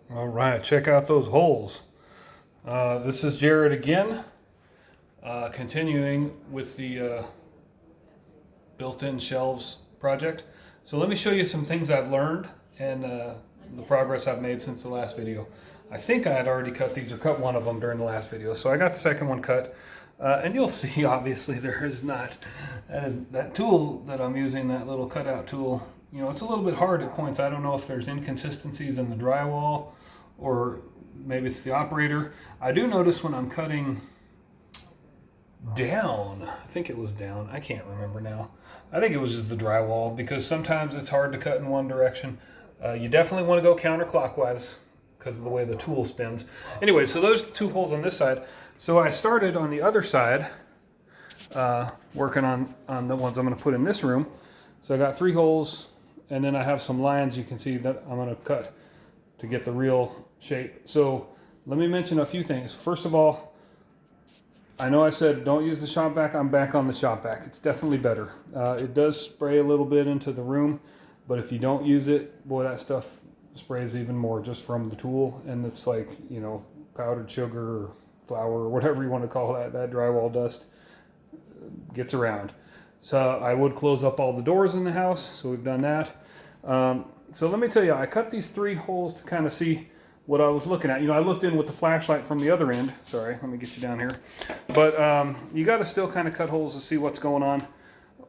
All right, check out those holes. This is Jared again, continuing with the built-in shelves project. So let me show you some things I've learned and the progress I've made since the last video. I think I had already cut these or cut one of them during the last video, so I got the second one cut. And you'll see, obviously, there is not, that tool that I'm using, that little cutout tool, you know, it's a little bit hard at points. I don't know if there's inconsistencies in the drywall or maybe it's the operator. I do notice when I'm cutting down, I think it was down, I can't remember now. I think it was just the drywall because sometimes it's hard to cut in one direction. You definitely want to go counterclockwise because of the way the tool spins. Anyway, so those are the two holes on this side. So I started on the other side, working on the ones I'm going to put in this room. So I got 3 holes, and then I have some lines you can see that I'm going to cut to get the real shape. So let me mention a few things. First of all, I know I said don't use the shop vac. I'm back on the shop vac. It's definitely better. It does spray a little bit into the room, but if you don't use it, boy, that stuff sprays even more just from the tool. And it's like, you know, powdered sugar or flour or whatever you want to call that drywall dust gets around. So I would close up all the doors in the house. So we've done that. So let me tell you, I cut these 3 holes to kind of see what I was looking at. You know, I looked in with the flashlight from the other end. Sorry, let me get you down here. But you got to still kind of cut holes to see what's going on.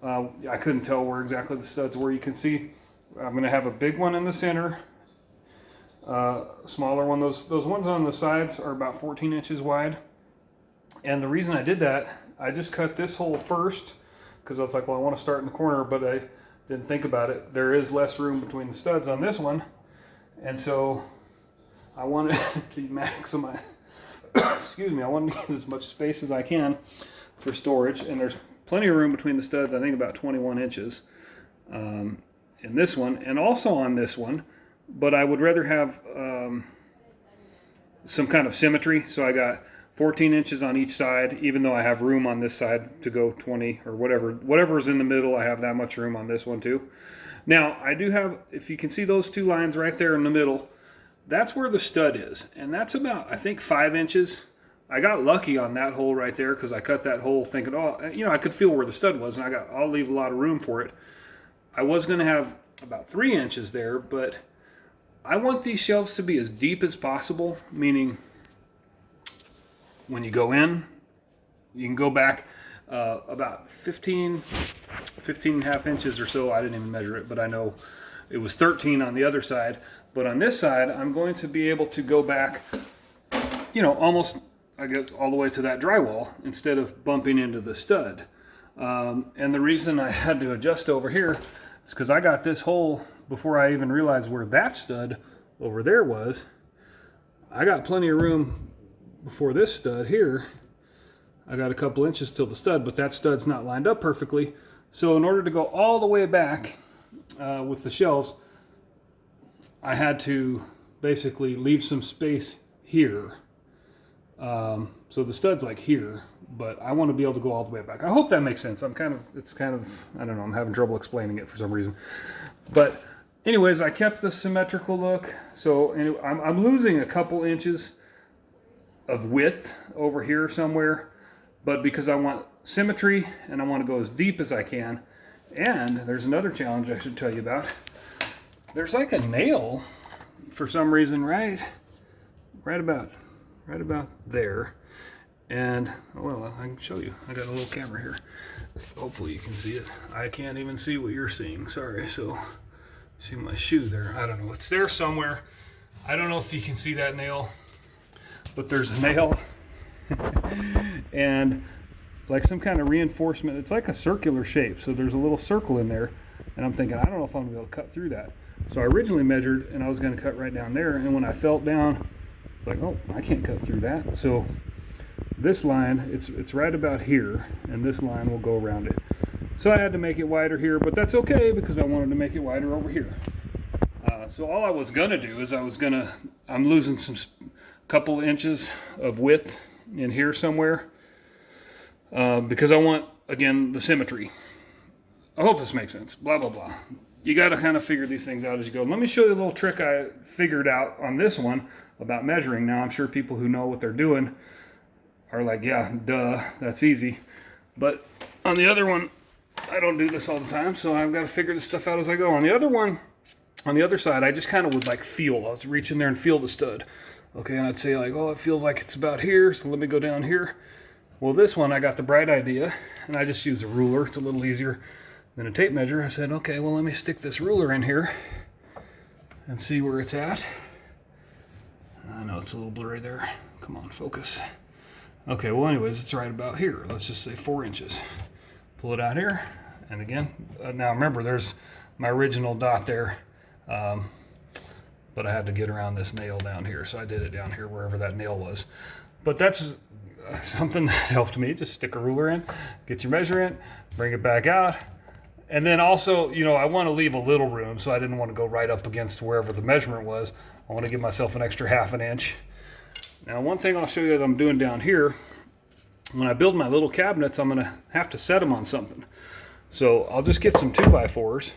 I couldn't tell where exactly the studs were. You can see I'm going to have a big one in the center, smaller one. Those ones on the sides are about 14 inches wide. And the reason I did that, I just cut this hole first because I was like, well, I want to start in the corner, but I didn't think about it. There is less room between the studs on this one. And so I wanted to maximize, excuse me, I wanted to get as much space as I can for storage. And there's plenty of room between the studs, I think about 21 inches in this one and also on this one. But I would rather have some kind of symmetry. So I got 14 inches on each side, even though I have room on this side to go 20 or whatever is in the middle. I have that much room on this one too. Now I do have, if you can see those 2 lines right there in the middle, that's where the stud is. And that's about, I think, 5 inches. I got lucky on that hole right there because I cut that hole thinking, oh, you know, I could feel where the stud was, and I'll leave a lot of room for it. I was going to have about 3 inches there, but I want these shelves to be as deep as possible, meaning when you go in, you can go back about 15 and a half inches or so. I didn't even measure it, but I know it was 13 on the other side. But on this side, I'm going to be able to go back, you know, almost, I guess, all the way to that drywall instead of bumping into the stud. And the reason I had to adjust over here is because I got this hole before I even realized where that stud over there was. I got plenty of room before this stud here. I got a couple inches till the stud, but that stud's not lined up perfectly. So in order to go all the way back with the shelves, I had to basically leave some space here. So the stud's like here, but I want to be able to go all the way back. I hope that makes sense. It's kind of, I don't know, I'm having trouble explaining it for some reason. But anyways, I kept the symmetrical look. So anyway, I'm losing a couple inches of width over here somewhere, but because I want symmetry and I want to go as deep as I can. And there's another challenge I should tell you about. There's like a nail for some reason right about there. And well, I can show you. I got a little camera here. Hopefully you can see it. I can't even see what you're seeing. Sorry. So see my shoe there. I don't know. It's there somewhere. I don't know if you can see that nail, but there's a nail and like some kind of reinforcement. It's like a circular shape. So there's a little circle in there. And I'm thinking, I don't know if I'm gonna be able to cut through that. So I originally measured and I was going to cut right down there. And when I felt down, it's like, oh, I can't cut through that. So this line, it's right about here. And this line will go around it. So I had to make it wider here, but that's okay because I wanted to make it wider over here. So all I was going to do is I'm losing some couple inches of width in here somewhere because I want, again, the symmetry. I hope this makes sense. Blah, blah, blah. you got to kind of figure these things out as you go. Let me show you a little trick I figured out on this one about measuring. Now, I'm sure people who know what they're doing are like, yeah, duh, that's easy. But on the other one, I don't do this all the time, so I've got to figure this stuff out as I go. On the other one, on the other side, I just kind of would like feel. I was reach in there and feel the stud. Okay, and I'd say like, oh, it feels like it's about here, so let me go down here. Well, this one, I got the bright idea, and I just use a ruler. It's a little easier than a tape measure. I said, okay, well, let me stick this ruler in here and see where it's at. I know it's a little blurry there. Come on, focus. Okay, well, anyways, it's right about here. Let's just say 4 inches. Pull it out here, and again, now remember, there's my original dot there, but I had to get around this nail down here, so I did it down here wherever that nail was. But that's something that helped me. Just stick a ruler in, get your measurement, bring it back out. And then also, you know, I want to leave a little room, so I didn't want to go right up against wherever the measurement was. I want to give myself an extra 1/2 inch. Now, one thing I'll show you that I'm doing down here, when I build my little cabinets, I'm going to have to set them on something. So I'll just get some 2x4s,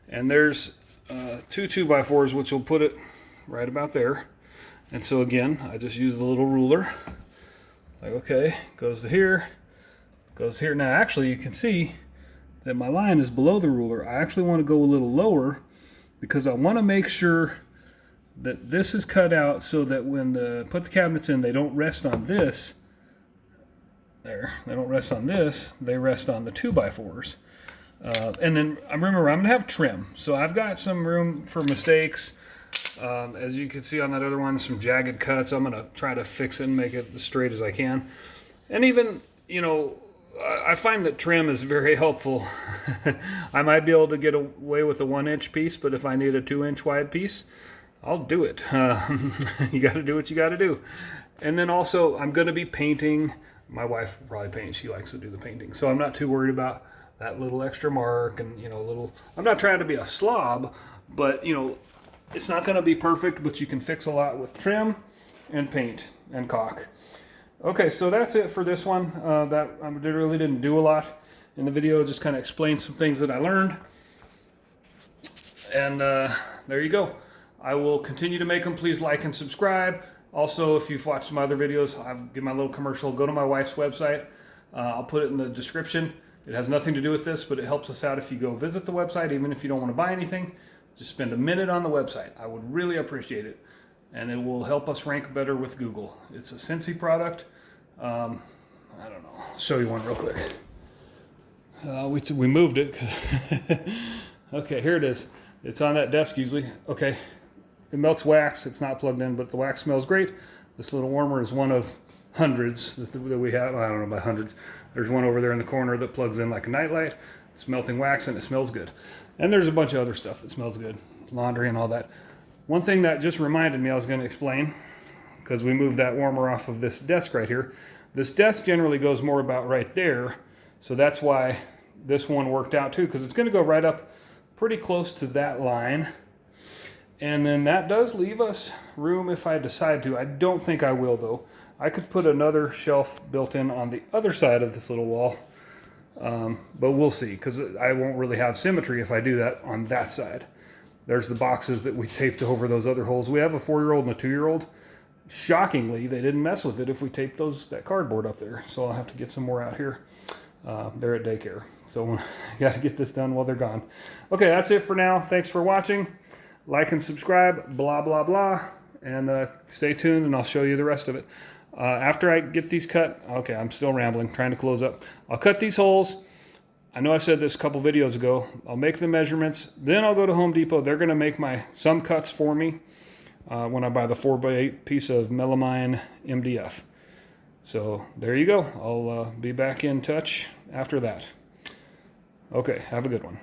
and there's 2 2x4s, which will put it right about there. And so again, I just use the little ruler. Like, okay, goes to here, goes here. Now, actually, you can see that my line is below the ruler. I actually want to go a little lower because I want to make sure that this is cut out so that when put the cabinets in, they don't rest on this. There, they don't rest on this. They rest on the 2x4s. And then remember, I'm going to have trim. So I've got some room for mistakes. As you can see on that other one, some jagged cuts. I'm going to try to fix it and make it as straight as I can. And even, you know, I find that trim is very helpful. I might be able to get away with a 1-inch piece, but if I need a 2-inch wide piece, I'll do it. You got to do what you got to do. And then also, I'm going to be painting. My wife will probably paint. She likes to do the painting. So I'm not too worried about that little extra mark and, you know, I'm not trying to be a slob, but, you know, it's not going to be perfect, but you can fix a lot with trim and paint and caulk. Okay, so that's it for this one. That I really didn't do a lot in the video, just kind of explain some things that I learned. And there you go. I will continue to make them. Please like and subscribe. Also, if you've watched my other videos, I'll give my little commercial. Go to my wife's website. I'll put it in the description. It has nothing to do with this, but it helps us out if you go visit the website, even if you don't want to buy anything. Just spend a minute on the website. I would really appreciate it. And it will help us rank better with Google. It's a Scentsy product. I don't know. I'll show you one real quick. We moved it. Okay, here it is. It's on that desk usually. Okay, it melts wax. It's not plugged in, but the wax smells great. This little warmer is one of hundreds that we have. I don't know about hundreds. There's one over there in the corner that plugs in like a nightlight. It's melting wax and it smells good. And there's a bunch of other stuff that smells good. Laundry and all that. One thing that just reminded me I was going to explain, because we moved that warmer off of this desk right here. This desk generally goes more about right there. So that's why this one worked out too, because it's going to go right up pretty close to that line. And then that does leave us room if I decide to. I don't think I will though. I could put another shelf built in on the other side of this little wall. But we'll see, because I won't really have symmetry if I do that on that side. There's the boxes that we taped over those other holes. We have a 4-year-old and a 2-year-old. Shockingly, they didn't mess with it if we taped that cardboard up there. So I'll have to get some more out here. They're at daycare. So I got to get this done while they're gone. Okay, that's it for now. Thanks for watching. Like and subscribe, blah, blah, blah. And stay tuned, and I'll show you the rest of it. After I get these cut, okay, I'm still rambling, trying to close up. I'll cut these holes. I know I said this a couple videos ago. I'll make the measurements. Then I'll go to Home Depot. They're going to make some cuts for me when I buy the 4x8 piece of melamine MDF. So there you go. I'll be back in touch after that. Okay, have a good one.